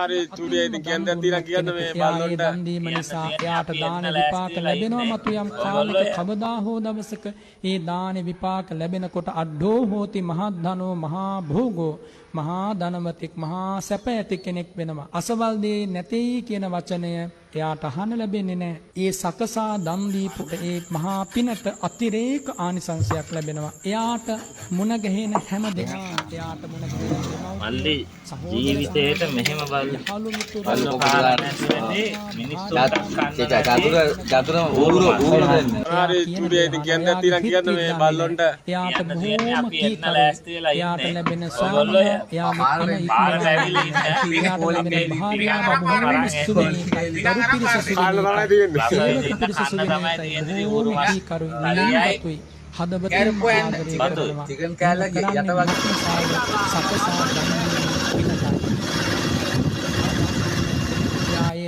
හරි චූරියයි ඉතින් කියන්න දෙයක් තියෙනවා කියන්න මේ බල්ලොන්ට දන් දීම නිසා එයාට දාන විපාක ලැබෙනවා මතු යම් කාලයක කවදා හෝ දවසක ඒ දාන විපාක ලැබෙනකොට අඩෝ හෝති මහද්ධනෝ මහා භෝගෝ මහා ධනවතෙක් මහා සැප ඇති කෙනෙක් වෙනවා. අසවල් දේ නැtei කියන වචනය එයාට අහන්න ලැබෙන්නේ නැහැ. ඒ සකසා දන් දීපු ඒ මහා පිනට අතිරේක ආනිසංසයක් ලැබෙනවා. එයාට මුණ ගැහෙන හැම දෙනා එයාට මුණ ගැහෙනවා. මල්ලි ජීවිතේට මෙහෙම බල්ලෝ කාලා නැතිවෙන්නේ මිනිස්සු චතුර ඌරු දෙන්න. හරි චූරියයි ඉතින් කියන්න දෙයක් තියෙනවා කියන්න මේ බල්ලොන්ට එයාට බොහෝම කීකරුයි. එයාට ලැබෙන ස්වාමියා එයාගේ අන ඉක්මනට එයාට ලැබෙන භාර්යාව බොහෝම සුවේනීයි. දරු පිරිස සුවේනීයි. සේවක පිරිස සුවේනීයි. බොහෝම කීකරුයි. ලිංගතුයි. හදවතින් ආදරය කරනවා. චිකන් කෑල්ලක් යට වගේ සකසා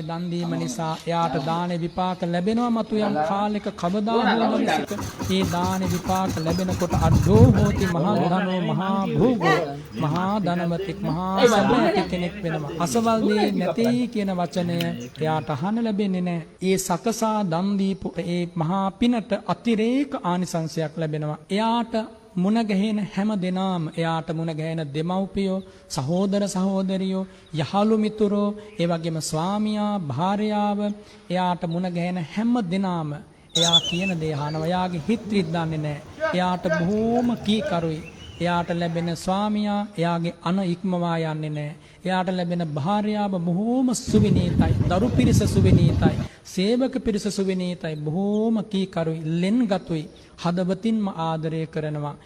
දන් දීම නිසා එයාට දාන විපාක ලැබෙනවා මතු යම් කාලයක කවදා හෝ දවසක ඒ දාන විපාක ලැබෙනකොට අඩෝ හෝති මහා ධනෝ මහා භෝගෝ මහා ධනවතෙක් මහා සැප කෙනෙක් වෙනවා. අසවල් දේ නැtei කියන වචනය එයාට අහන්න ලැබෙන්නේ නැහැ. ඒ සකසා දන් දීපු ඒ මහා පිනට අතිරේක ආනිසංසයක් ලැබෙනවා. එයාට මුණ ගැහෙන හැම දෙනාම එයාට මුණ ගැහෙන දෙමව්පියෝ සහෝදර සහෝදරියෝ යහළු මිතුරෝ ඒ වගේම ස්වාමියා භාර්යාව එයාට මුණ ගැහෙන හැම දෙනාම එයා කියන දේ අහනවා. එයාගේ හිත රිද්දන්නේ නැහැ. එයාට බොහෝම කීකරුයි. එයාට ලැබෙන ස්වාමියා එයාගේ අන ඉක්මවා යන්නේ නැහැ. එයාට ලැබෙන භාර්යාව බොහෝම සුවිනීතයි. දරු පිරිස සුවිනීතයි. සේවක පිරිස සුවිනීතයි. බොහෝම කීකරුයි. ලෙන්ගතුයි. හදවතින්ම ආදරය කරනවා.